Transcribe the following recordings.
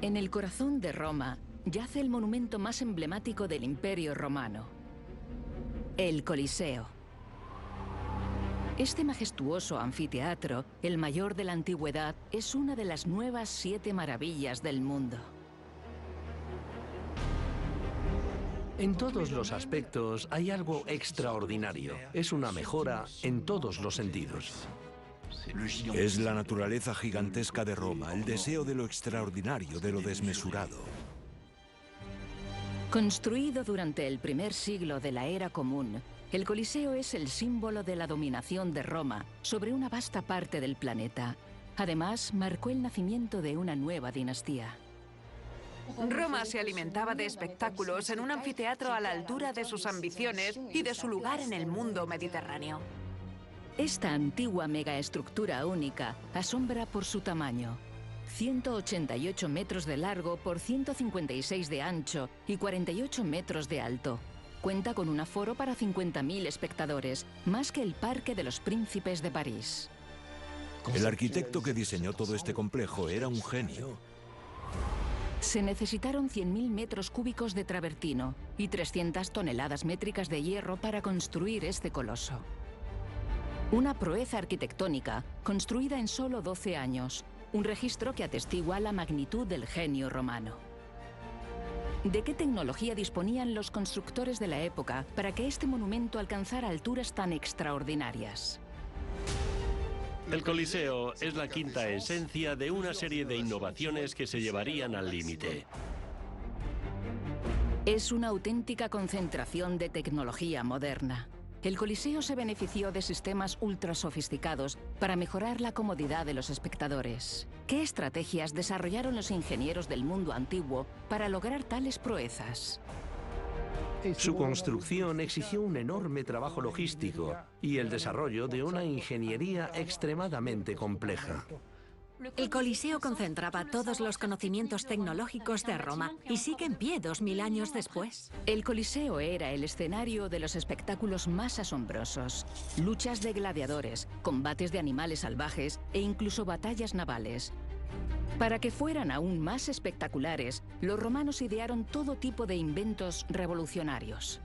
En el corazón de Roma yace el monumento más emblemático del Imperio Romano, el Coliseo. Este majestuoso anfiteatro, el mayor de la antigüedad, es una de las nuevas 7 maravillas del mundo. En todos los aspectos hay algo extraordinario. Es una mejora en todos los sentidos. Es la naturaleza gigantesca de Roma, el deseo de lo extraordinario, de lo desmesurado. Construido durante el primer siglo de la era común, el Coliseo es el símbolo de la dominación de Roma sobre una vasta parte del planeta. Además, marcó el nacimiento de una nueva dinastía. Roma se alimentaba de espectáculos en un anfiteatro a la altura de sus ambiciones y de su lugar en el mundo mediterráneo. Esta antigua megaestructura única asombra por su tamaño. 188 metros de largo por 156 de ancho y 48 metros de alto. Cuenta con un aforo para 50.000 espectadores, más que el Parque de los Príncipes de París. El arquitecto que diseñó todo este complejo era un genio. Se necesitaron 100.000 metros cúbicos de travertino y 300 toneladas métricas de hierro para construir este coloso. Una proeza arquitectónica construida en solo 12 años, un registro que atestigua la magnitud del genio romano. ¿De qué tecnología disponían los constructores de la época para que este monumento alcanzara alturas tan extraordinarias? El Coliseo es la quinta esencia de una serie de innovaciones que se llevarían al límite. Es una auténtica concentración de tecnología moderna. El Coliseo se benefició de sistemas ultra sofisticados para mejorar la comodidad de los espectadores. ¿Qué estrategias desarrollaron los ingenieros del mundo antiguo para lograr tales proezas? Su construcción exigió un enorme trabajo logístico y el desarrollo de una ingeniería extremadamente compleja. El Coliseo concentraba todos los conocimientos tecnológicos de Roma y sigue en pie 2000 años después. El Coliseo era el escenario de los espectáculos más asombrosos. Luchas de gladiadores, combates de animales salvajes e incluso batallas navales. Para que fueran aún más espectaculares, los romanos idearon todo tipo de inventos revolucionarios.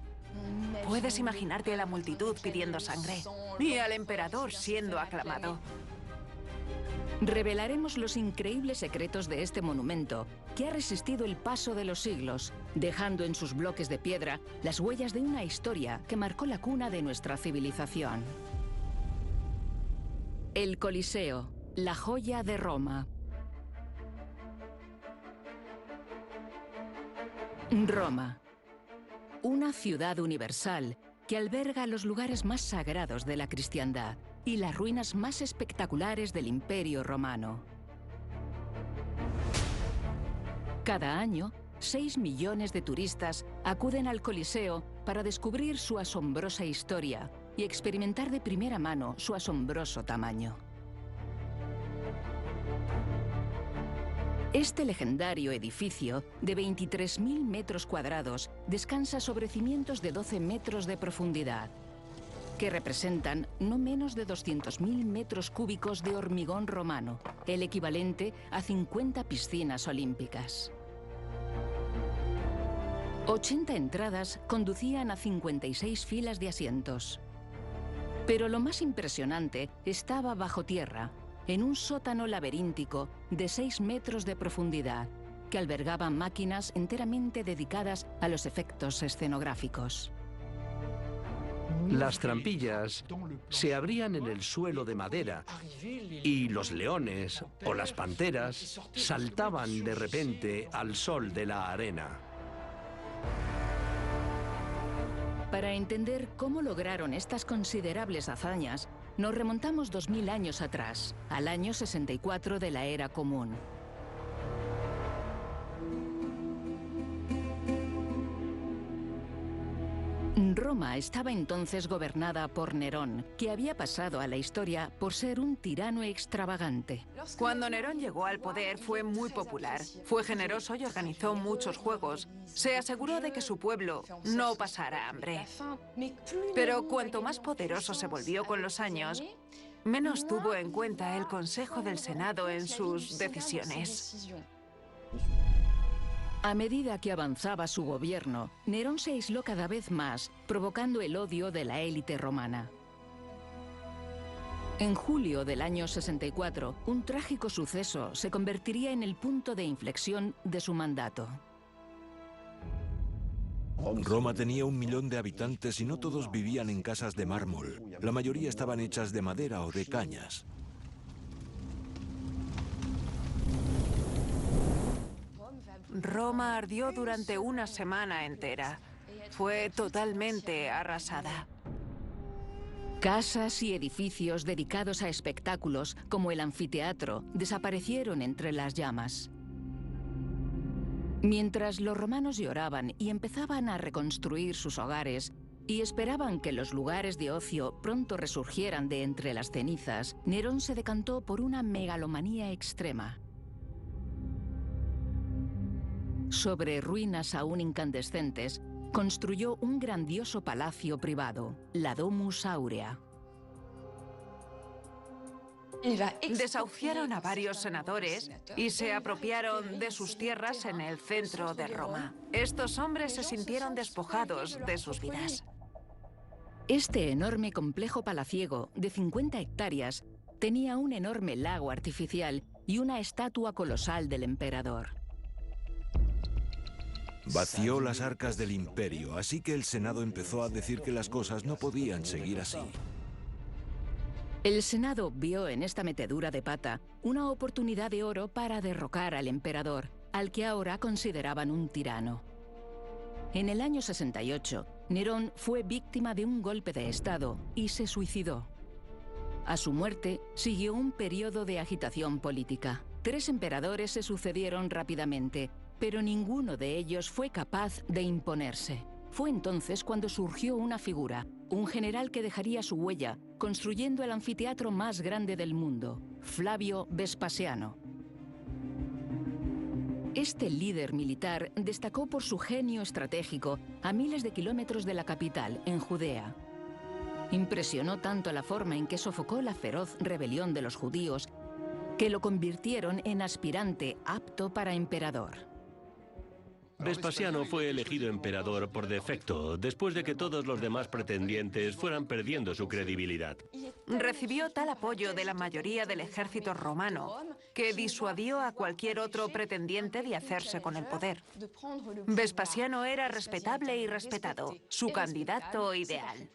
Puedes imaginarte a la multitud pidiendo sangre y al emperador siendo aclamado. Revelaremos los increíbles secretos de este monumento, que ha resistido el paso de los siglos, dejando en sus bloques de piedra las huellas de una historia que marcó la cuna de nuestra civilización. El Coliseo, la joya de Roma. Roma, una ciudad universal que alberga los lugares más sagrados de la cristiandad y las ruinas más espectaculares del Imperio Romano. Cada año, 6 millones de turistas acuden al Coliseo para descubrir su asombrosa historia y experimentar de primera mano su asombroso tamaño. Este legendario edificio, de 23.000 metros cuadrados, descansa sobre cimientos de 12 metros de profundidad, que representan no menos de 200.000 metros cúbicos de hormigón romano, el equivalente a 50 piscinas olímpicas. 80 entradas conducían a 56 filas de asientos. Pero lo más impresionante estaba bajo tierra, en un sótano laberíntico de 6 metros de profundidad, que albergaba máquinas enteramente dedicadas a los efectos escenográficos. Las trampillas se abrían en el suelo de madera y los leones o las panteras saltaban de repente al sol de la arena. Para entender cómo lograron estas considerables hazañas, nos remontamos 2000 años atrás, al año 64 de la Era Común. Roma estaba entonces gobernada por Nerón, que había pasado a la historia por ser un tirano extravagante. Cuando Nerón llegó al poder fue muy popular. Fue generoso y organizó muchos juegos. Se aseguró de que su pueblo no pasara hambre. Pero cuanto más poderoso se volvió con los años, menos tuvo en cuenta el Consejo del Senado en sus decisiones. A medida que avanzaba su gobierno, Nerón se aisló cada vez más, provocando el odio de la élite romana. En julio del año 64, un trágico suceso se convertiría en el punto de inflexión de su mandato. Roma tenía 1 millón de habitantes y no todos vivían en casas de mármol. La mayoría estaban hechas de madera o de cañas. Roma ardió durante una semana entera. Fue totalmente arrasada. Casas y edificios dedicados a espectáculos, como el anfiteatro, desaparecieron entre las llamas. Mientras los romanos lloraban y empezaban a reconstruir sus hogares, y esperaban que los lugares de ocio pronto resurgieran de entre las cenizas, Nerón se decantó por una megalomanía extrema. Sobre ruinas aún incandescentes, construyó un grandioso palacio privado, la Domus Aurea. Desahuciaron a varios senadores y se apropiaron de sus tierras en el centro de Roma. Estos hombres se sintieron despojados de sus vidas. Este enorme complejo palaciego de 50 hectáreas tenía un enorme lago artificial y una estatua colosal del emperador. Vació las arcas del imperio, así que el Senado empezó a decir que las cosas no podían seguir así. El Senado vio en esta metedura de pata una oportunidad de oro para derrocar al emperador, al que ahora consideraban un tirano. En el año 68, Nerón fue víctima de un golpe de estado y se suicidó. A su muerte siguió un periodo de agitación política. 3 emperadores se sucedieron rápidamente, pero ninguno de ellos fue capaz de imponerse. Fue entonces cuando surgió una figura, un general que dejaría su huella, construyendo el anfiteatro más grande del mundo, Flavio Vespasiano. Este líder militar destacó por su genio estratégico a miles de kilómetros de la capital, en Judea. Impresionó tanto la forma en que sofocó la feroz rebelión de los judíos, que lo convirtieron en aspirante apto para emperador. Vespasiano fue elegido emperador por defecto, después de que todos los demás pretendientes fueran perdiendo su credibilidad. Recibió tal apoyo de la mayoría del ejército romano que disuadió a cualquier otro pretendiente de hacerse con el poder. Vespasiano era respetable y respetado, su candidato ideal.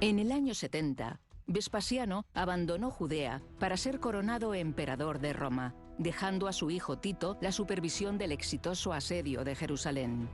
En el año 70, Vespasiano abandonó Judea para ser coronado emperador de Roma, dejando a su hijo Tito la supervisión del exitoso asedio de Jerusalén.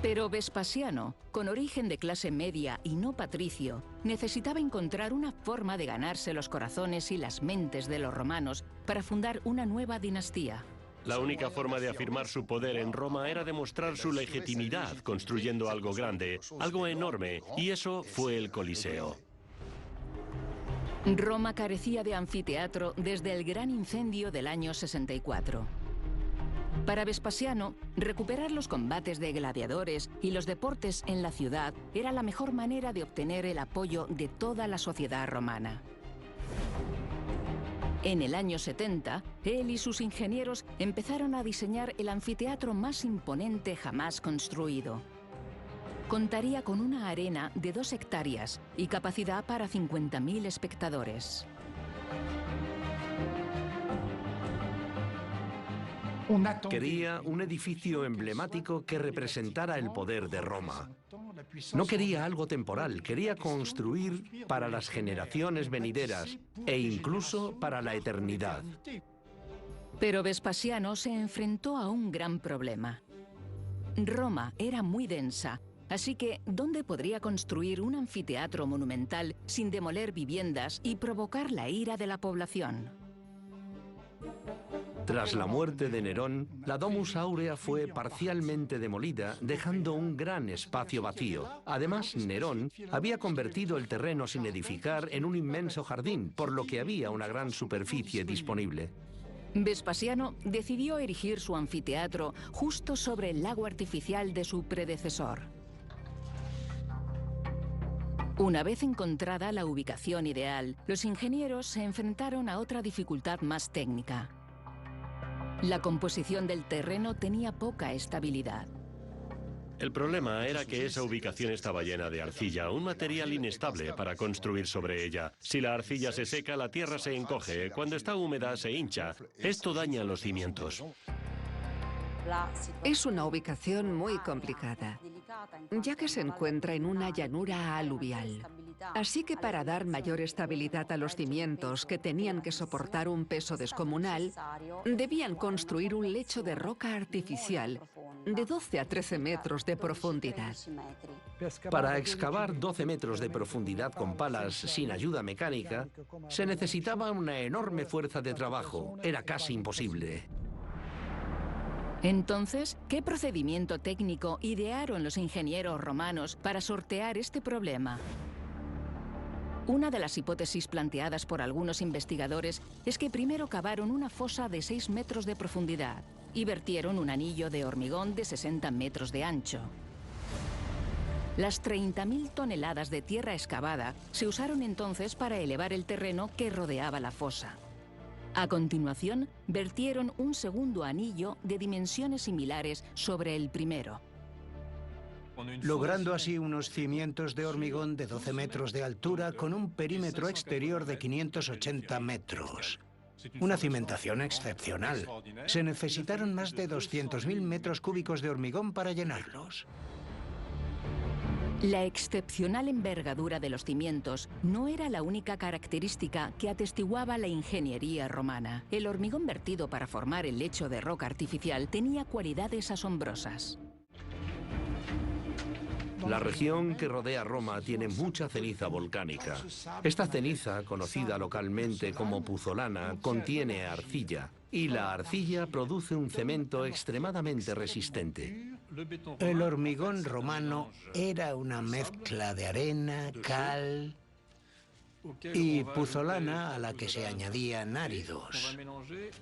Pero Vespasiano, con origen de clase media y no patricio, necesitaba encontrar una forma de ganarse los corazones y las mentes de los romanos para fundar una nueva dinastía. La única forma de afirmar su poder en Roma era demostrar su legitimidad, construyendo algo grande, algo enorme, y eso fue el Coliseo. Roma carecía de anfiteatro desde el gran incendio del año 64. Para Vespasiano, recuperar los combates de gladiadores y los deportes en la ciudad era la mejor manera de obtener el apoyo de toda la sociedad romana. En el año 70, él y sus ingenieros empezaron a diseñar el anfiteatro más imponente jamás construido. Contaría con una arena de 2 hectáreas y capacidad para 50.000 espectadores. Quería un edificio emblemático que representara el poder de Roma. No quería algo temporal, quería construir para las generaciones venideras e incluso para la eternidad. Pero Vespasiano se enfrentó a un gran problema. Roma era muy densa. Así que, ¿dónde podría construir un anfiteatro monumental sin demoler viviendas y provocar la ira de la población? Tras la muerte de Nerón, la Domus Aurea fue parcialmente demolida, dejando un gran espacio vacío. Además, Nerón había convertido el terreno sin edificar en un inmenso jardín, por lo que había una gran superficie disponible. Vespasiano decidió erigir su anfiteatro justo sobre el lago artificial de su predecesor. Una vez encontrada la ubicación ideal, los ingenieros se enfrentaron a otra dificultad más técnica. La composición del terreno tenía poca estabilidad. El problema era que esa ubicación estaba llena de arcilla, un material inestable para construir sobre ella. Si la arcilla se seca, la tierra se encoge. Cuando está húmeda, se hincha. Esto daña los cimientos. Es una ubicación muy complicada, ya que se encuentra en una llanura aluvial. Así que para dar mayor estabilidad a los cimientos, que tenían que soportar un peso descomunal, debían construir un lecho de roca artificial de 12 a 13 metros de profundidad. Para excavar 12 metros de profundidad con palas sin ayuda mecánica, se necesitaba una enorme fuerza de trabajo. Era casi imposible. Entonces, ¿qué procedimiento técnico idearon los ingenieros romanos para sortear este problema? Una de las hipótesis planteadas por algunos investigadores es que primero cavaron una fosa de 6 metros de profundidad y vertieron un anillo de hormigón de 60 metros de ancho. Las 30.000 toneladas de tierra excavada se usaron entonces para elevar el terreno que rodeaba la fosa. A continuación, vertieron un segundo anillo de dimensiones similares sobre el primero, logrando así unos cimientos de hormigón de 12 metros de altura con un perímetro exterior de 580 metros. Una cimentación excepcional. Se necesitaron más de 200.000 metros cúbicos de hormigón para llenarlos. La excepcional envergadura de los cimientos no era la única característica que atestiguaba la ingeniería romana. El hormigón vertido para formar el lecho de roca artificial tenía cualidades asombrosas. La región que rodea Roma tiene mucha ceniza volcánica. Esta ceniza, conocida localmente como puzzolana, contiene arcilla, y la arcilla produce un cemento extremadamente resistente. El hormigón romano era una mezcla de arena, cal y puzzolana a la que se añadían áridos.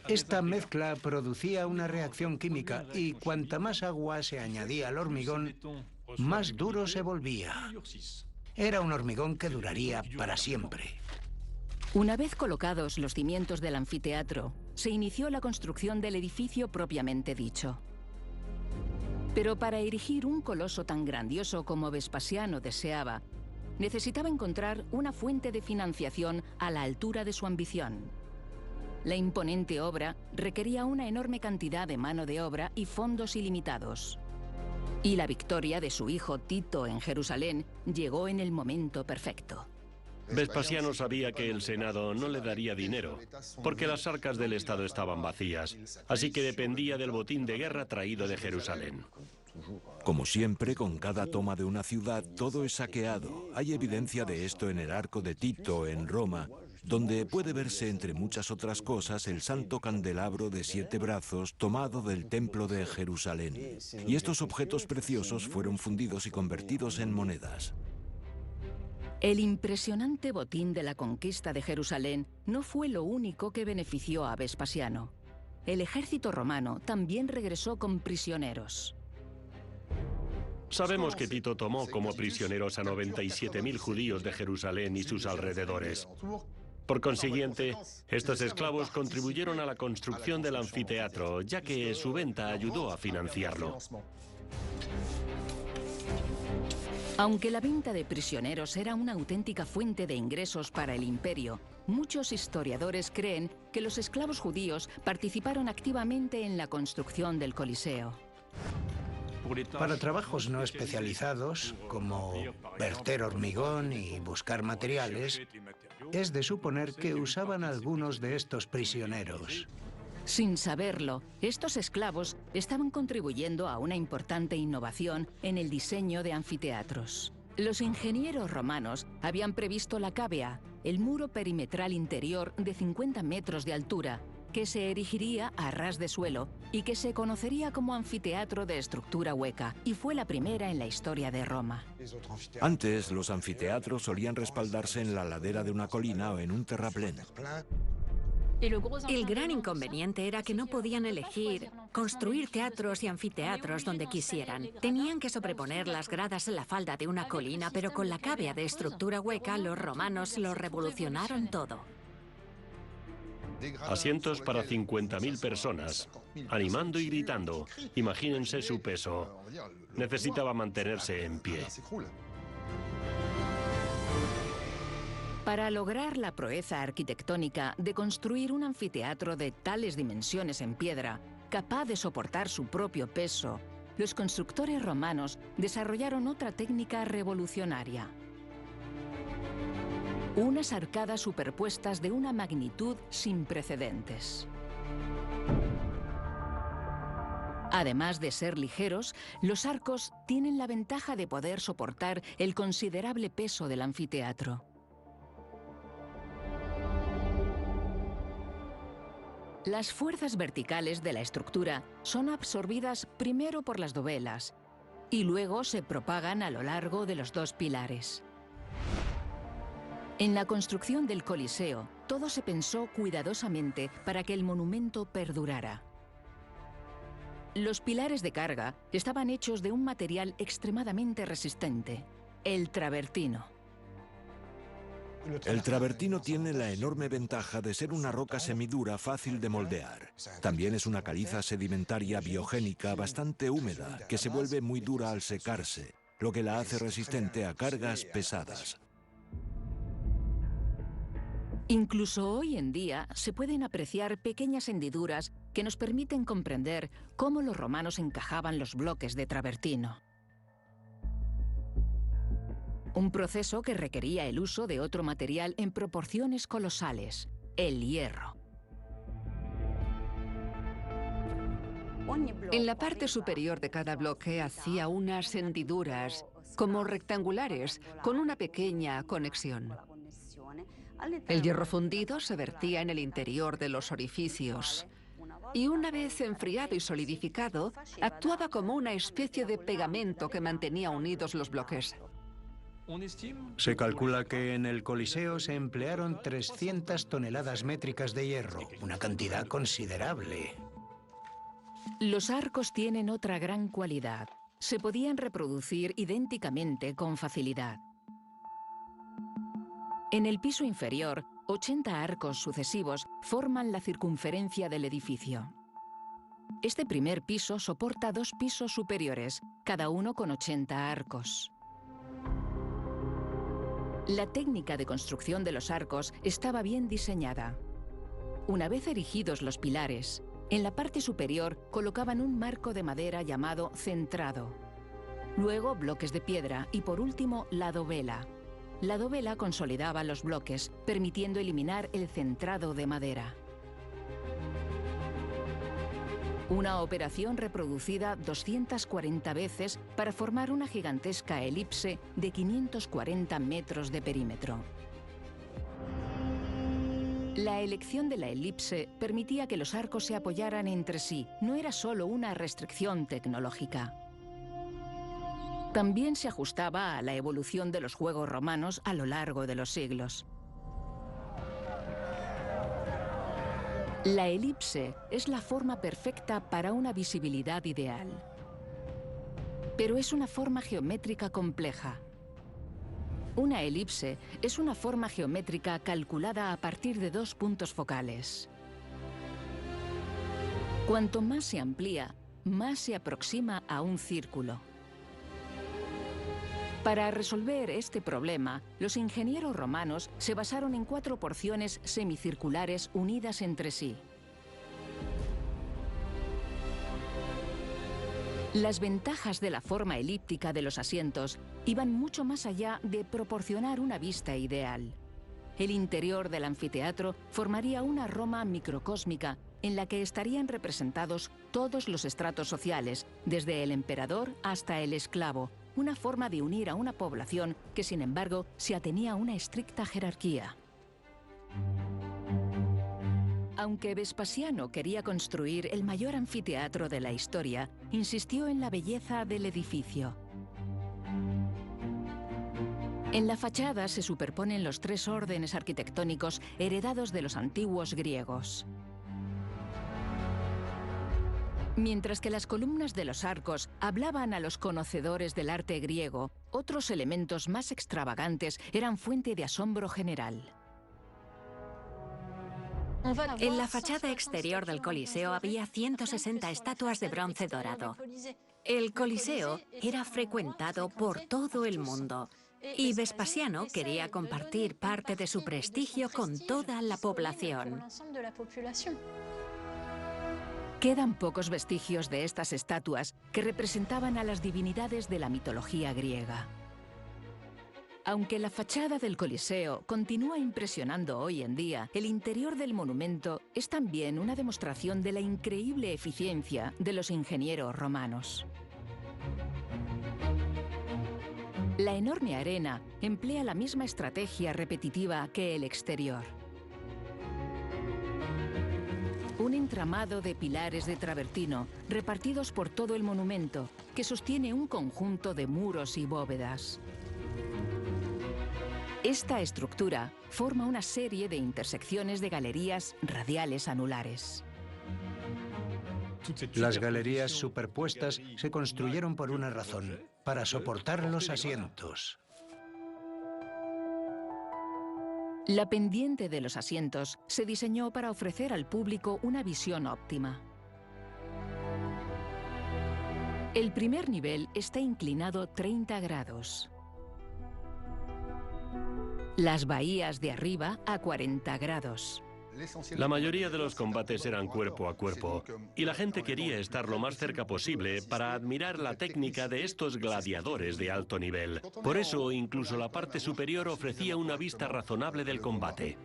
Esta mezcla producía una reacción química y cuanta más agua se añadía al hormigón, más duro se volvía. Era un hormigón que duraría para siempre. Una vez colocados los cimientos del anfiteatro, se inició la construcción del edificio propiamente dicho. Pero para erigir un coloso tan grandioso como Vespasiano deseaba, necesitaba encontrar una fuente de financiación a la altura de su ambición. La imponente obra requería una enorme cantidad de mano de obra y fondos ilimitados. Y la victoria de su hijo Tito en Jerusalén llegó en el momento perfecto. Vespasiano sabía que el Senado no le daría dinero, porque las arcas del Estado estaban vacías, así que dependía del botín de guerra traído de Jerusalén. Como siempre, con cada toma de una ciudad, todo es saqueado. Hay evidencia de esto en el Arco de Tito, en Roma, donde puede verse, entre muchas otras cosas, el santo candelabro de 7 brazos tomado del templo de Jerusalén. Y estos objetos preciosos fueron fundidos y convertidos en monedas. El impresionante botín de la conquista de Jerusalén no fue lo único que benefició a Vespasiano. El ejército romano también regresó con prisioneros. Sabemos que Tito tomó como prisioneros a 97.000 judíos de Jerusalén y sus alrededores. Por consiguiente, estos esclavos contribuyeron a la construcción del anfiteatro, ya que su venta ayudó a financiarlo. Aunque la venta de prisioneros era una auténtica fuente de ingresos para el imperio, muchos historiadores creen que los esclavos judíos participaron activamente en la construcción del Coliseo. Para trabajos no especializados, como verter hormigón y buscar materiales, es de suponer que usaban algunos de estos prisioneros. Sin saberlo, estos esclavos estaban contribuyendo a una importante innovación en el diseño de anfiteatros. Los ingenieros romanos habían previsto la cavea, el muro perimetral interior de 50 metros de altura, que se erigiría a ras de suelo y que se conocería como anfiteatro de estructura hueca, y fue la primera en la historia de Roma. Antes, los anfiteatros solían respaldarse en la ladera de una colina o en un terraplén. El gran inconveniente era que no podían elegir construir teatros y anfiteatros donde quisieran. Tenían que sobreponer las gradas en la falda de una colina, pero con la cavea de estructura hueca, los romanos lo revolucionaron todo. Asientos para 50.000 personas, animando y gritando. Imagínense su peso. Necesitaba mantenerse en pie. Para lograr la proeza arquitectónica de construir un anfiteatro de tales dimensiones en piedra, capaz de soportar su propio peso, los constructores romanos desarrollaron otra técnica revolucionaria. Unas arcadas superpuestas de una magnitud sin precedentes. Además de ser ligeros, los arcos tienen la ventaja de poder soportar el considerable peso del anfiteatro. Las fuerzas verticales de la estructura son absorbidas primero por las dovelas y luego se propagan a lo largo de los dos pilares. En la construcción del Coliseo, todo se pensó cuidadosamente para que el monumento perdurara. Los pilares de carga estaban hechos de un material extremadamente resistente, el travertino. El travertino tiene la enorme ventaja de ser una roca semidura fácil de moldear. También es una caliza sedimentaria biogénica bastante húmeda, que se vuelve muy dura al secarse, lo que la hace resistente a cargas pesadas. Incluso hoy en día se pueden apreciar pequeñas hendiduras que nos permiten comprender cómo los romanos encajaban los bloques de travertino. Un proceso que requería el uso de otro material en proporciones colosales, el hierro. En la parte superior de cada bloque hacía unas hendiduras, como rectangulares, con una pequeña conexión. El hierro fundido se vertía en el interior de los orificios y una vez enfriado y solidificado, actuaba como una especie de pegamento que mantenía unidos los bloques. Se calcula que en el Coliseo se emplearon 300 toneladas métricas de hierro, una cantidad considerable. Los arcos tienen otra gran cualidad. Se podían reproducir idénticamente con facilidad. En el piso inferior, 80 arcos sucesivos forman la circunferencia del edificio. Este primer piso soporta 2 pisos superiores, cada uno con 80 arcos. La técnica de construcción de los arcos estaba bien diseñada. Una vez erigidos los pilares, en la parte superior colocaban un marco de madera llamado centrado. Luego bloques de piedra y por último la dovela. La dovela consolidaba los bloques, permitiendo eliminar el centrado de madera. Una operación reproducida 240 veces para formar una gigantesca elipse de 540 metros de perímetro. La elección de la elipse permitía que los arcos se apoyaran entre sí. No era solo una restricción tecnológica. También se ajustaba a la evolución de los juegos romanos a lo largo de los siglos. La elipse es la forma perfecta para una visibilidad ideal. Pero es una forma geométrica compleja. Una elipse es una forma geométrica calculada a partir de 2 puntos focales. Cuanto más se amplía, más se aproxima a un círculo. Para resolver este problema, los ingenieros romanos se basaron en 4 porciones semicirculares unidas entre sí. Las ventajas de la forma elíptica de los asientos iban mucho más allá de proporcionar una vista ideal. El interior del anfiteatro formaría una Roma microcósmica en la que estarían representados todos los estratos sociales, desde el emperador hasta el esclavo, una forma de unir a una población que, sin embargo, se atenía a una estricta jerarquía. Aunque Vespasiano quería construir el mayor anfiteatro de la historia, insistió en la belleza del edificio. En la fachada se superponen los tres órdenes arquitectónicos heredados de los antiguos griegos. Mientras que las columnas de los arcos hablaban a los conocedores del arte griego, otros elementos más extravagantes eran fuente de asombro general. En la fachada exterior del Coliseo había 160 estatuas de bronce dorado. El Coliseo era frecuentado por todo el mundo y Vespasiano quería compartir parte de su prestigio con toda la población. Quedan pocos vestigios de estas estatuas que representaban a las divinidades de la mitología griega. Aunque la fachada del Coliseo continúa impresionando hoy en día, el interior del monumento es también una demostración de la increíble eficiencia de los ingenieros romanos. La enorme arena emplea la misma estrategia repetitiva que el exterior. Un entramado de pilares de travertino repartidos por todo el monumento que sostiene un conjunto de muros y bóvedas. Esta estructura forma una serie de intersecciones de galerías radiales anulares. Las galerías superpuestas se construyeron por una razón, para soportar los asientos. La pendiente de los asientos se diseñó para ofrecer al público una visión óptima. El primer nivel está inclinado 30 grados. Las bahías de arriba a 40 grados. La mayoría de los combates eran cuerpo a cuerpo, y la gente quería estar lo más cerca posible para admirar la técnica de estos gladiadores de alto nivel. Por eso, incluso la parte superior ofrecía una vista razonable del combate.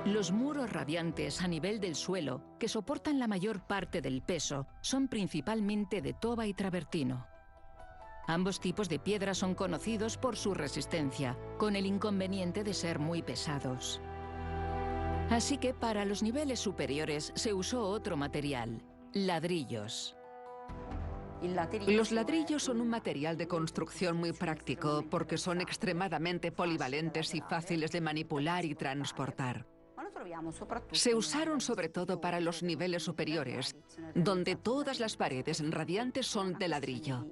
Los muros radiantes a nivel del suelo, que soportan la mayor parte del peso, son principalmente de toba y travertino. Ambos tipos de piedra son conocidos por su resistencia, con el inconveniente de ser muy pesados. Así que para los niveles superiores se usó otro material, ladrillos. Los ladrillos son un material de construcción muy práctico porque son extremadamente polivalentes y fáciles de manipular y transportar. Se usaron sobre todo para los niveles superiores, donde todas las paredes radiantes son de ladrillo.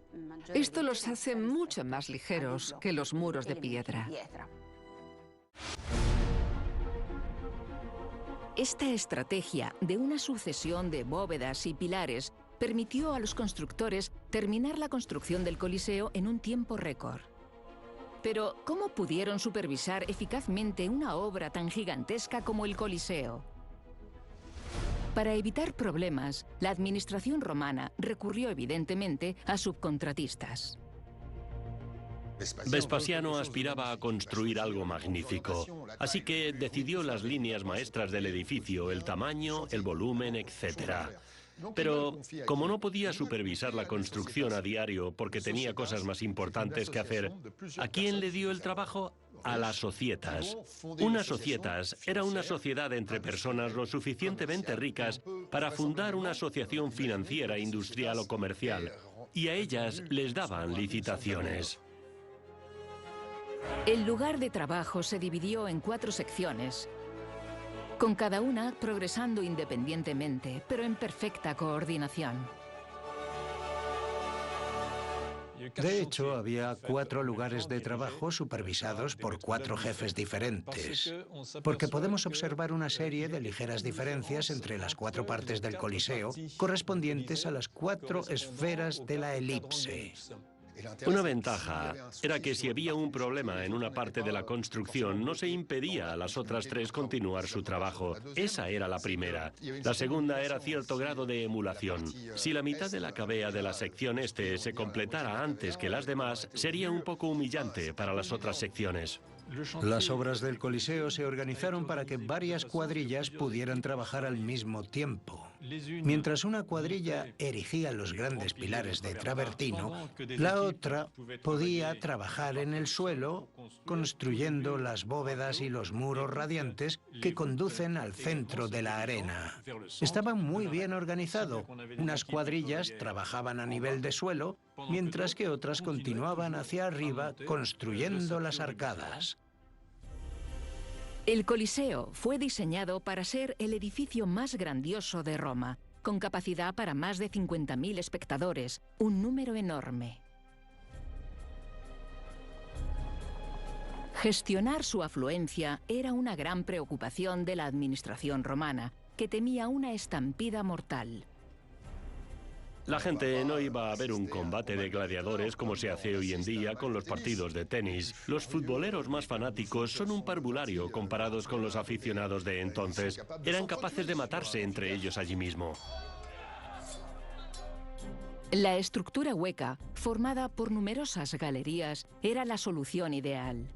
Esto los hace mucho más ligeros que los muros de piedra. Esta estrategia de una sucesión de bóvedas y pilares permitió a los constructores terminar la construcción del Coliseo en un tiempo récord. Pero, ¿cómo pudieron supervisar eficazmente una obra tan gigantesca como el Coliseo? Para evitar problemas, la administración romana recurrió evidentemente a subcontratistas. Vespasiano aspiraba a construir algo magnífico, así que decidió las líneas maestras del edificio, el tamaño, el volumen, etc. Pero, como no podía supervisar la construcción a diario porque tenía cosas más importantes que hacer, ¿a quién le dio el trabajo? A las societas. Una societas era una sociedad entre personas lo suficientemente ricas para fundar una asociación financiera, industrial o comercial, y a ellas les daban licitaciones. El lugar de trabajo se dividió en 4 secciones, con cada una progresando independientemente, pero en perfecta coordinación. De hecho, había 4 lugares de trabajo supervisados por 4 jefes diferentes, porque podemos observar una serie de ligeras diferencias entre las 4 partes del Coliseo, correspondientes a las 4 esferas de la elipse. Una ventaja era que si había un problema en una parte de la construcción, no se impedía a las otras 3 continuar su trabajo. Esa era la primera. La segunda era cierto grado de emulación. Si la mitad de la cavea de la sección este se completara antes que las demás, sería un poco humillante para las otras secciones. Las obras del Coliseo se organizaron para que varias cuadrillas pudieran trabajar al mismo tiempo. Mientras una cuadrilla erigía los grandes pilares de travertino, la otra podía trabajar en el suelo construyendo las bóvedas y los muros radiantes que conducen al centro de la arena. Estaba muy bien organizado. Unas cuadrillas trabajaban a nivel de suelo, mientras que otras continuaban hacia arriba construyendo las arcadas. El Coliseo fue diseñado para ser el edificio más grandioso de Roma, con capacidad para más de 50.000 espectadores, un número enorme. Gestionar su afluencia era una gran preocupación de la administración romana, que temía una estampida mortal. La gente no iba a ver un combate de gladiadores como se hace hoy en día con los partidos de tenis. Los futboleros más fanáticos son un parvulario comparados con los aficionados de entonces. Eran capaces de matarse entre ellos allí mismo. La estructura hueca, formada por numerosas galerías, era la solución ideal.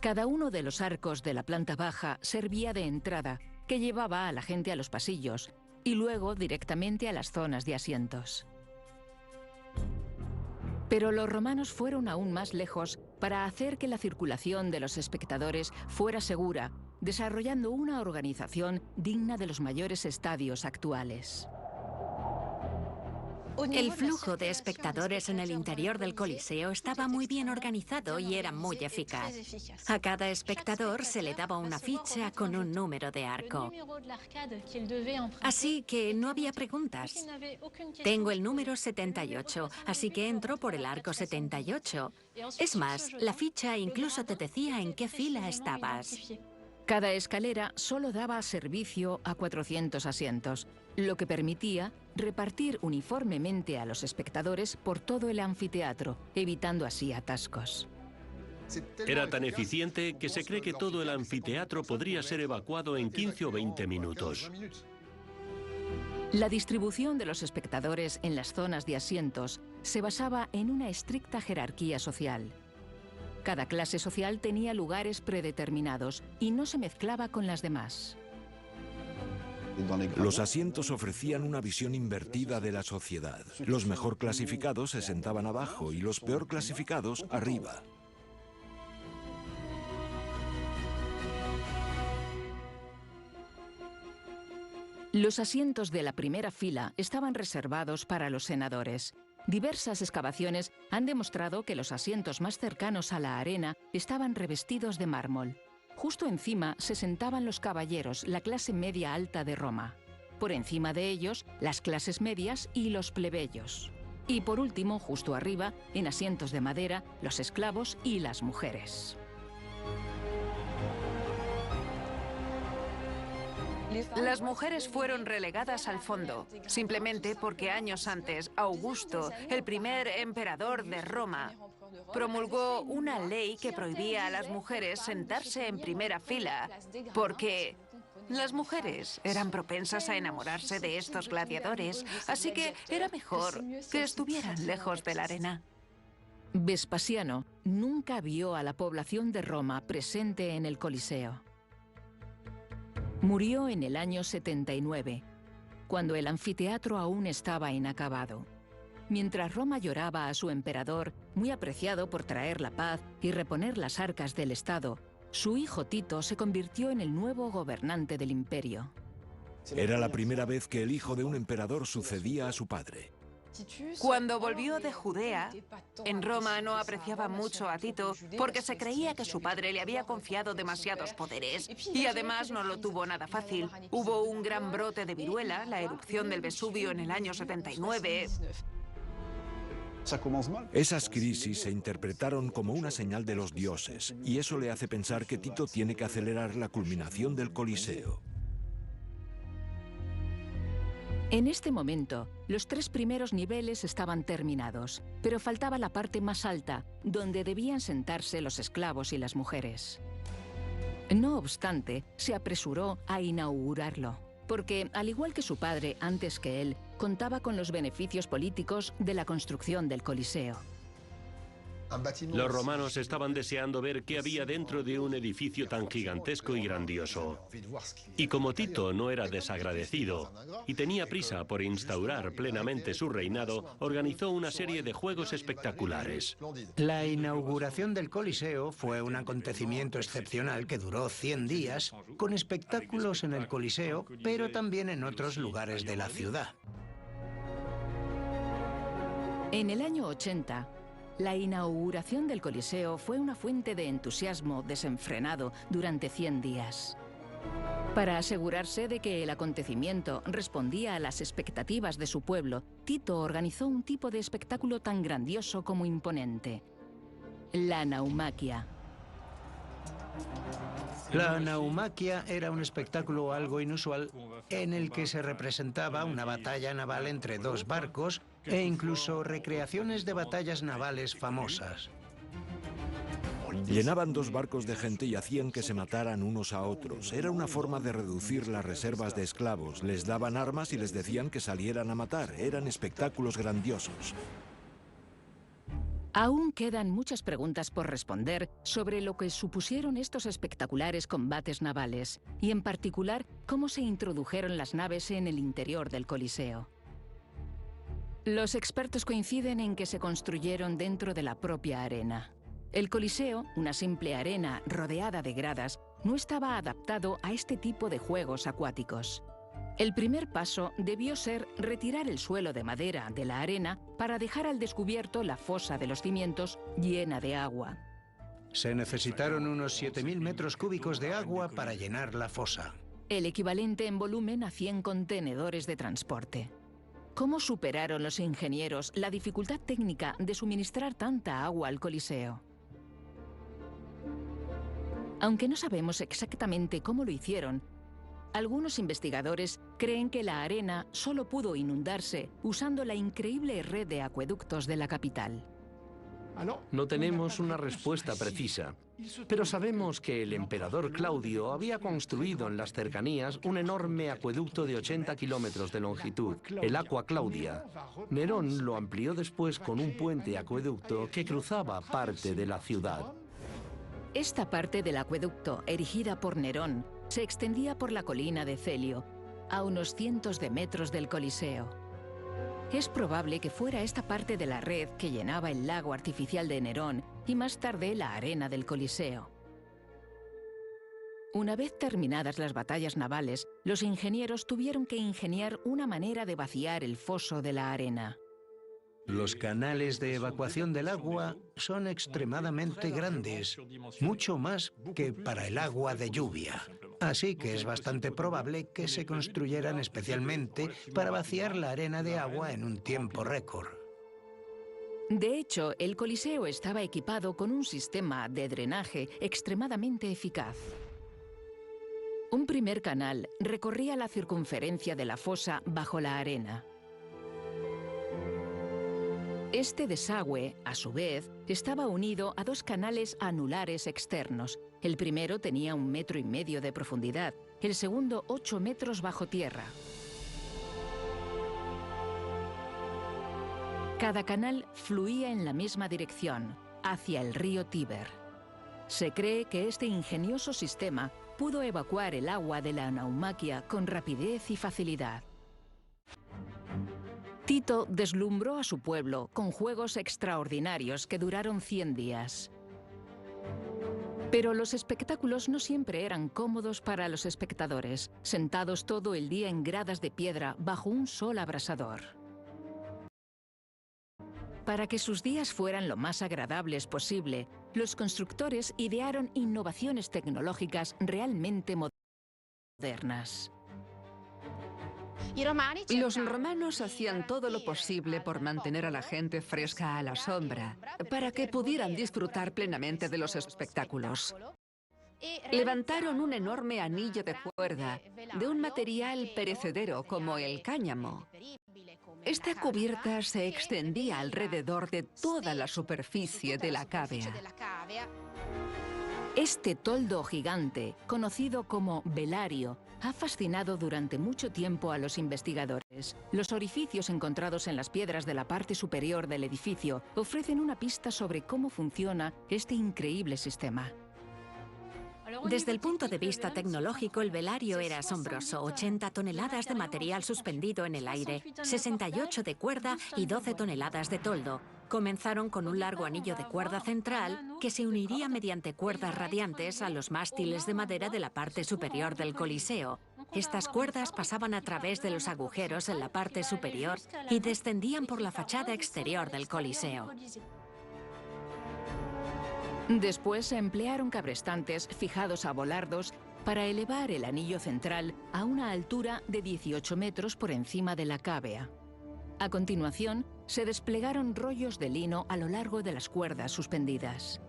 Cada uno de los arcos de la planta baja servía de entrada, que llevaba a la gente a los pasillos, y luego directamente a las zonas de asientos. Pero los romanos fueron aún más lejos para hacer que la circulación de los espectadores fuera segura, desarrollando una organización digna de los mayores estadios actuales. El flujo de espectadores en el interior del Coliseo estaba muy bien organizado y era muy eficaz. A cada espectador se le daba una ficha con un número de arco. Así que no había preguntas. Tengo el número 78, así que entro por el arco 78. Es más, la ficha incluso te decía en qué fila estabas. Cada escalera solo daba servicio a 400 asientos, lo que permitía repartir uniformemente a los espectadores por todo el anfiteatro, evitando así atascos. Era tan eficiente que se cree que todo el anfiteatro podría ser evacuado en 15 o 20 minutos. La distribución de los espectadores en las zonas de asientos se basaba en una estricta jerarquía social. Cada clase social tenía lugares predeterminados y no se mezclaba con las demás. Los asientos ofrecían una visión invertida de la sociedad. Los mejor clasificados se sentaban abajo y los peor clasificados arriba. Los asientos de la primera fila estaban reservados para los senadores. Diversas excavaciones han demostrado que los asientos más cercanos a la arena estaban revestidos de mármol. Justo encima se sentaban los caballeros, la clase media alta de Roma. Por encima de ellos, las clases medias y los plebeyos. Y por último, justo arriba, en asientos de madera, los esclavos y las mujeres. Las mujeres fueron relegadas al fondo, simplemente porque años antes, Augusto, el primer emperador de Roma, promulgó una ley que prohibía a las mujeres sentarse en primera fila, porque las mujeres eran propensas a enamorarse de estos gladiadores, así que era mejor que estuvieran lejos de la arena. Vespasiano nunca vio a la población de Roma presente en el Coliseo. Murió en el año 79, cuando el anfiteatro aún estaba inacabado. Mientras Roma lloraba a su emperador, muy apreciado por traer la paz y reponer las arcas del Estado, su hijo Tito se convirtió en el nuevo gobernante del imperio. Era la primera vez que el hijo de un emperador sucedía a su padre. Cuando volvió de Judea, en Roma no apreciaba mucho a Tito porque se creía que su padre le había confiado demasiados poderes y además no lo tuvo nada fácil. Hubo un gran brote de viruela, la erupción del Vesubio en el año 79. Esas crisis se interpretaron como una señal de los dioses, y eso le hace pensar que Tito tiene que acelerar la culminación del Coliseo. En este momento, los 3 primeros niveles estaban terminados, pero faltaba la parte más alta, donde debían sentarse los esclavos y las mujeres. No obstante, se apresuró a inaugurarlo, porque, al igual que su padre antes que él, contaba con los beneficios políticos de la construcción del Coliseo. Los romanos estaban deseando ver qué había dentro de un edificio tan gigantesco y grandioso. Y como Tito no era desagradecido y tenía prisa por instaurar plenamente su reinado, organizó una serie de juegos espectaculares. La inauguración del Coliseo fue un acontecimiento excepcional que duró 100 días, con espectáculos en el Coliseo, pero también en otros lugares de la ciudad. En el año 80, la inauguración del Coliseo fue una fuente de entusiasmo desenfrenado durante 100 días. Para asegurarse de que el acontecimiento respondía a las expectativas de su pueblo, Tito organizó un tipo de espectáculo tan grandioso como imponente: la naumaquia. La naumaquia era un espectáculo algo inusual en el que se representaba una batalla naval entre dos barcos e incluso recreaciones de batallas navales famosas. Llenaban dos barcos de gente y hacían que se mataran unos a otros. Era una forma de reducir las reservas de esclavos. Les daban armas y les decían que salieran a matar. Eran espectáculos grandiosos. Aún quedan muchas preguntas por responder sobre lo que supusieron estos espectaculares combates navales, y en particular cómo se introdujeron las naves en el interior del Coliseo. Los expertos coinciden en que se construyeron dentro de la propia arena. El Coliseo, una simple arena rodeada de gradas, no estaba adaptado a este tipo de juegos acuáticos. El primer paso debió ser retirar el suelo de madera de la arena para dejar al descubierto la fosa de los cimientos llena de agua. Se necesitaron unos 7.000 metros cúbicos de agua para llenar la fosa. El equivalente en volumen a 100 contenedores de transporte. ¿Cómo superaron los ingenieros la dificultad técnica de suministrar tanta agua al Coliseo? Aunque no sabemos exactamente cómo lo hicieron, algunos investigadores creen que la arena solo pudo inundarse usando la increíble red de acueductos de la capital. No tenemos una respuesta precisa, pero sabemos que el emperador Claudio había construido en las cercanías un enorme acueducto de 80 kilómetros de longitud, el Aqua Claudia. Nerón lo amplió después con un puente acueducto que cruzaba parte de la ciudad. Esta parte del acueducto, erigida por Nerón, se extendía por la colina de Celio, a unos cientos de metros del Coliseo. Es probable que fuera esta parte de la red que llenaba el lago artificial de Nerón y más tarde la arena del Coliseo. Una vez terminadas las batallas navales, los ingenieros tuvieron que ingeniar una manera de vaciar el foso de la arena. Los canales de evacuación del agua son extremadamente grandes, mucho más que para el agua de lluvia. Así que es bastante probable que se construyeran especialmente para vaciar la arena de agua en un tiempo récord. De hecho, el Coliseo estaba equipado con un sistema de drenaje extremadamente eficaz. Un primer canal recorría la circunferencia de la fosa bajo la arena. Este desagüe, a su vez, estaba unido a dos canales anulares externos. El primero tenía 1,5 metros de profundidad, el segundo 8 metros bajo tierra. Cada canal fluía en la misma dirección, hacia el río Tíber. Se cree que este ingenioso sistema pudo evacuar el agua de la naumaquia con rapidez y facilidad. Tito deslumbró a su pueblo con juegos extraordinarios que duraron 100 días. Pero los espectáculos no siempre eran cómodos para los espectadores, sentados todo el día en gradas de piedra bajo un sol abrasador. Para que sus días fueran lo más agradables posible, los constructores idearon innovaciones tecnológicas realmente modernas. Los romanos hacían todo lo posible por mantener a la gente fresca a la sombra, para que pudieran disfrutar plenamente de los espectáculos. Levantaron un enorme anillo de cuerda de un material perecedero como el cáñamo. Esta cubierta se extendía alrededor de toda la superficie de la cavea. Este toldo gigante, conocido como velario, ha fascinado durante mucho tiempo a los investigadores. Los orificios encontrados en las piedras de la parte superior del edificio ofrecen una pista sobre cómo funciona este increíble sistema. Desde el punto de vista tecnológico, el velario era asombroso. 80 toneladas de material suspendido en el aire, 68 de cuerda y 12 toneladas de toldo. Comenzaron con un largo anillo de cuerda central que se uniría mediante cuerdas radiantes a los mástiles de madera de la parte superior del Coliseo. Estas cuerdas pasaban a través de los agujeros en la parte superior y descendían por la fachada exterior del Coliseo. Después se emplearon cabrestantes fijados a volardos para elevar el anillo central a una altura de 18 metros por encima de la cávea. A continuación, se desplegaron rollos de lino a lo largo de las cuerdas suspendidas.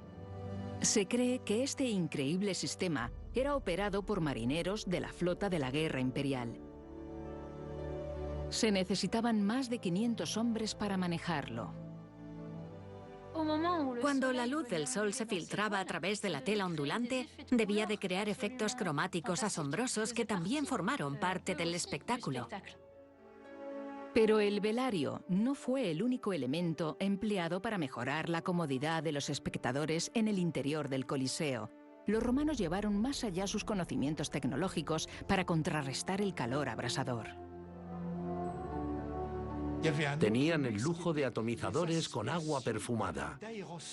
Se cree que este increíble sistema era operado por marineros de la flota de la Guerra Imperial. Se necesitaban más de 500 hombres para manejarlo. Cuando la luz del sol se filtraba a través de la tela ondulante, debía de crear efectos cromáticos asombrosos que también formaron parte del espectáculo. Pero el velario no fue el único elemento empleado para mejorar la comodidad de los espectadores en el interior del Coliseo. Los romanos llevaron más allá sus conocimientos tecnológicos para contrarrestar el calor abrasador. Tenían el lujo de atomizadores con agua perfumada.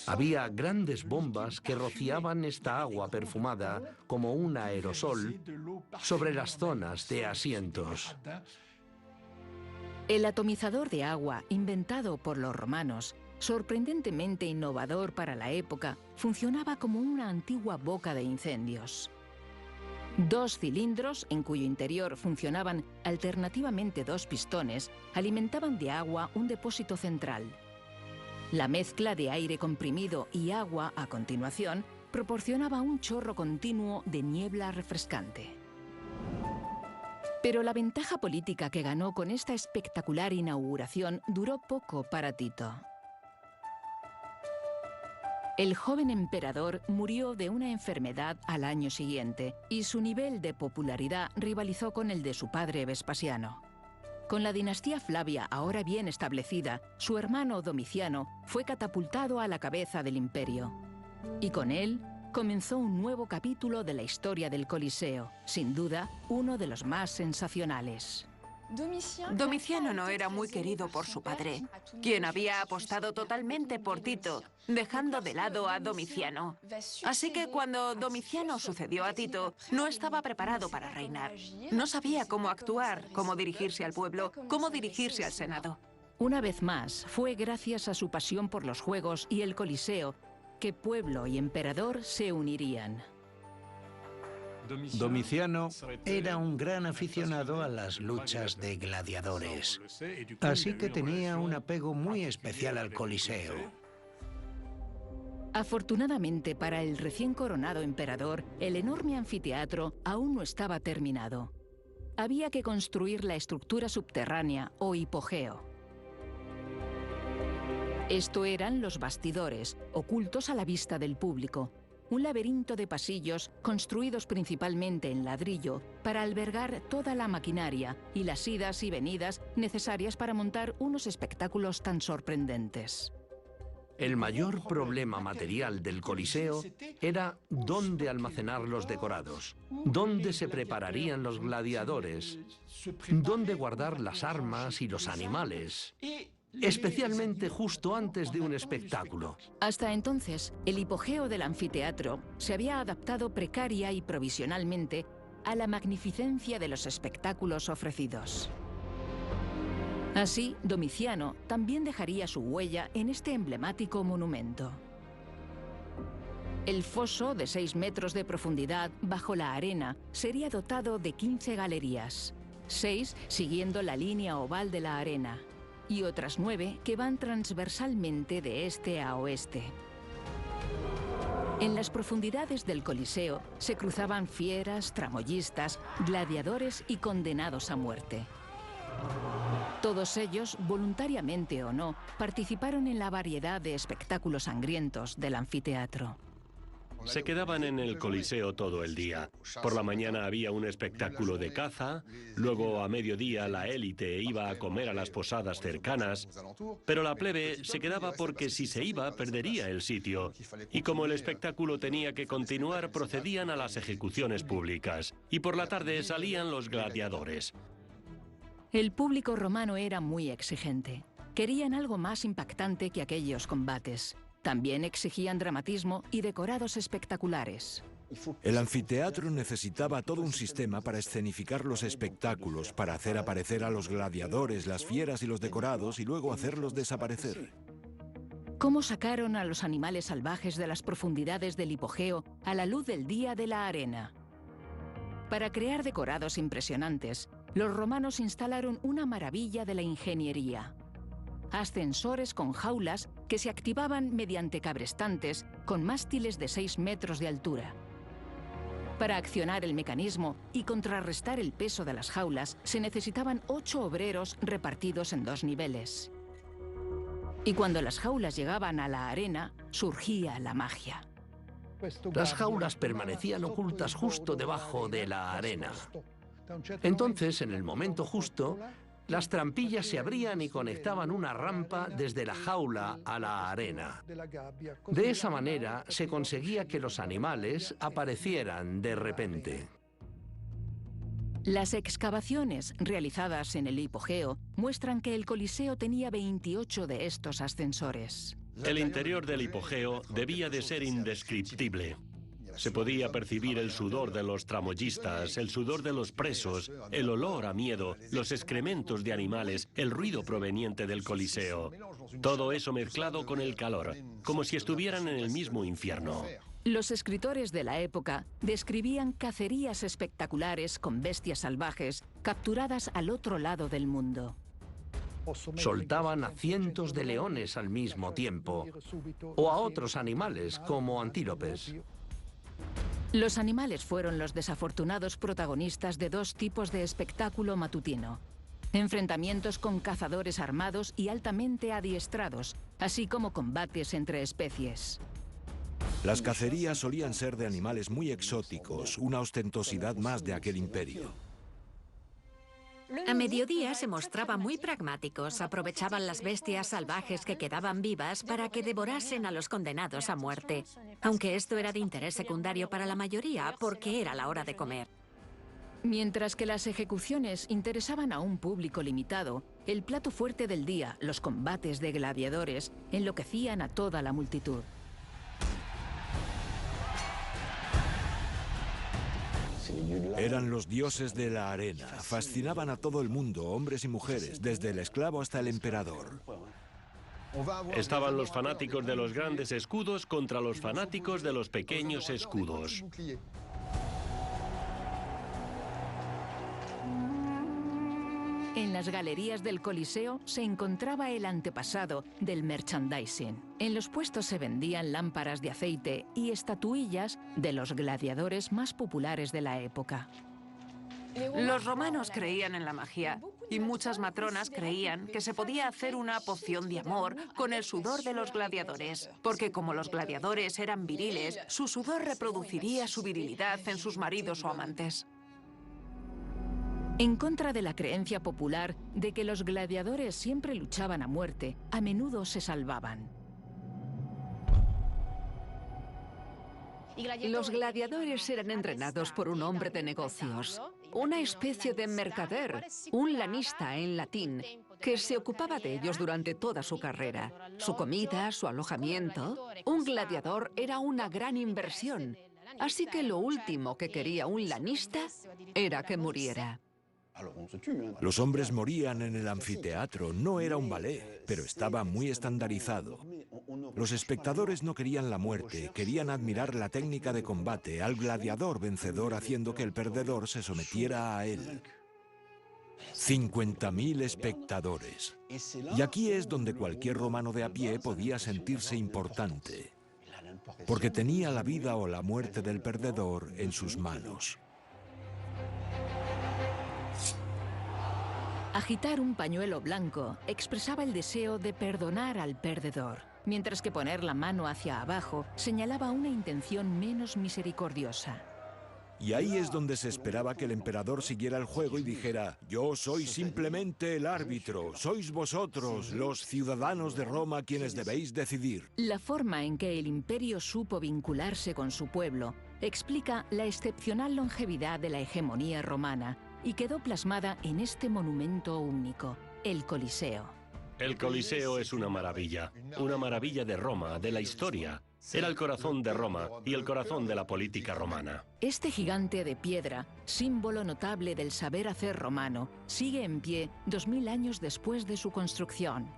Había grandes bombas que rociaban esta agua perfumada como un aerosol sobre las zonas de asientos. El atomizador de agua, inventado por los romanos, sorprendentemente innovador para la época, funcionaba como una antigua boca de incendios. 2 cilindros, en cuyo interior funcionaban alternativamente 2 pistones, alimentaban de agua un depósito central. La mezcla de aire comprimido y agua, a continuación, proporcionaba un chorro continuo de niebla refrescante. Pero la ventaja política que ganó con esta espectacular inauguración duró poco para Tito. El joven emperador murió de una enfermedad al año siguiente y su nivel de popularidad rivalizó con el de su padre Vespasiano. Con la dinastía Flavia ahora bien establecida, su hermano Domiciano fue catapultado a la cabeza del imperio. Y con él comenzó un nuevo capítulo de la historia del Coliseo, sin duda uno de los más sensacionales. Domiciano no era muy querido por su padre, quien había apostado totalmente por Tito, dejando de lado a Domiciano. Así que cuando Domiciano sucedió a Tito, no estaba preparado para reinar. No sabía cómo actuar, cómo dirigirse al pueblo, cómo dirigirse al Senado. Una vez más, fue gracias a su pasión por los juegos y el Coliseo que pueblo y emperador se unirían. Domiciano era un gran aficionado a las luchas de gladiadores, así que tenía un apego muy especial al Coliseo. Afortunadamente para el recién coronado emperador, el enorme anfiteatro aún no estaba terminado. Había que construir la estructura subterránea o hipogeo. Esto eran los bastidores, ocultos a la vista del público. Un laberinto de pasillos construidos principalmente en ladrillo para albergar toda la maquinaria y las idas y venidas necesarias para montar unos espectáculos tan sorprendentes. El mayor problema material del Coliseo era dónde almacenar los decorados, dónde se prepararían los gladiadores, dónde guardar las armas y los animales, especialmente justo antes de un espectáculo. Hasta entonces, el hipogeo del anfiteatro se había adaptado precaria y provisionalmente a la magnificencia de los espectáculos ofrecidos. Así, Domiciano también dejaría su huella en este emblemático monumento. El foso, de 6 metros de profundidad bajo la arena, sería dotado de 15 galerías, 6 siguiendo la línea oval de la arena, y otras 9 que van transversalmente de este a oeste. En las profundidades del Coliseo se cruzaban fieras, tramoyistas, gladiadores y condenados a muerte. Todos ellos, voluntariamente o no, participaron en la variedad de espectáculos sangrientos del anfiteatro. se quedaban en el Coliseo todo el día. Por la mañana había un espectáculo de caza, luego a mediodía la élite iba a comer a las posadas cercanas, pero la plebe se quedaba porque si se iba perdería el sitio. Y como el espectáculo tenía que continuar, procedían a las ejecuciones públicas. Y por la tarde salían los gladiadores. El público romano era muy exigente. Querían algo más impactante que aquellos combates. También exigían dramatismo y decorados espectaculares. El anfiteatro necesitaba todo un sistema para escenificar los espectáculos, para hacer aparecer a los gladiadores, las fieras y los decorados y luego hacerlos desaparecer. ¿Cómo sacaron a los animales salvajes de las profundidades del hipogeo a la luz del día de la arena? Para crear decorados impresionantes, los romanos instalaron una maravilla de la ingeniería: ascensores con jaulas que se activaban mediante cabrestantes con mástiles de 6 metros de altura. Para accionar el mecanismo y contrarrestar el peso de las jaulas, se necesitaban 8 obreros repartidos en 2 niveles. Y cuando las jaulas llegaban a la arena, surgía la magia. Las jaulas permanecían ocultas justo debajo de la arena. Entonces, en el momento justo, las trampillas se abrían y conectaban una rampa desde la jaula a la arena. De esa manera se conseguía que los animales aparecieran de repente. Las excavaciones realizadas en el hipogeo muestran que el Coliseo tenía 28 de estos ascensores. El interior del hipogeo debía de ser indescriptible. Se podía percibir el sudor de los tramoyistas, el sudor de los presos, el olor a miedo, los excrementos de animales, el ruido proveniente del Coliseo. Todo eso mezclado con el calor, como si estuvieran en el mismo infierno. Los escritores de la época describían cacerías espectaculares con bestias salvajes capturadas al otro lado del mundo. Soltaban a cientos de leones al mismo tiempo, o a otros animales como antílopes. Los animales fueron los desafortunados protagonistas de 2 tipos de espectáculo matutino: enfrentamientos con cazadores armados y altamente adiestrados, así como combates entre especies. Las cacerías solían ser de animales muy exóticos, una ostentosidad más de aquel imperio. A mediodía se mostraban muy pragmáticos, aprovechaban las bestias salvajes que quedaban vivas para que devorasen a los condenados a muerte, aunque esto era de interés secundario para la mayoría porque era la hora de comer. Mientras que las ejecuciones interesaban a un público limitado, el plato fuerte del día, los combates de gladiadores, enloquecían a toda la multitud. Eran los dioses de la arena, fascinaban a todo el mundo, hombres y mujeres, desde el esclavo hasta el emperador. Estaban los fanáticos de los grandes escudos contra los fanáticos de los pequeños escudos. En las galerías del Coliseo se encontraba el antepasado del merchandising. En los puestos se vendían lámparas de aceite y estatuillas de los gladiadores más populares de la época. Los romanos creían en la magia y muchas matronas creían que se podía hacer una poción de amor con el sudor de los gladiadores, porque como los gladiadores eran viriles, su sudor reproduciría su virilidad en sus maridos o amantes. En contra de la creencia popular de que los gladiadores siempre luchaban a muerte, a menudo se salvaban. Los gladiadores eran entrenados por un hombre de negocios, una especie de mercader, un lanista en latín, que se ocupaba de ellos durante toda su carrera. Su comida, su alojamiento. Un gladiador era una gran inversión, así que lo último que quería un lanista era que muriera. Los hombres morían en el anfiteatro, no era un ballet, pero estaba muy estandarizado. Los espectadores no querían la muerte, querían admirar la técnica de combate, al gladiador vencedor haciendo que el perdedor se sometiera a él. 50.000 espectadores. Y aquí es donde cualquier romano de a pie podía sentirse importante, porque tenía la vida o la muerte del perdedor en sus manos. Agitar un pañuelo blanco expresaba el deseo de perdonar al perdedor. mientras que poner la mano hacia abajo señalaba una intención menos misericordiosa. Y ahí es donde se esperaba que el emperador siguiera el juego y dijera: yo soy simplemente el árbitro, sois vosotros, los ciudadanos de Roma, quienes debéis decidir. La forma en que el imperio supo vincularse con su pueblo explica la excepcional longevidad de la hegemonía romana y quedó plasmada en este monumento único, el Coliseo. El Coliseo es una maravilla de Roma, de la historia. Era el corazón de Roma y el corazón de la política romana. Este gigante de piedra, símbolo notable del saber hacer romano, sigue en pie 2000 años después de su construcción.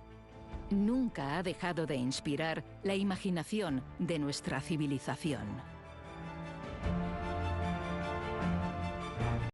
Nunca ha dejado de inspirar la imaginación de nuestra civilización.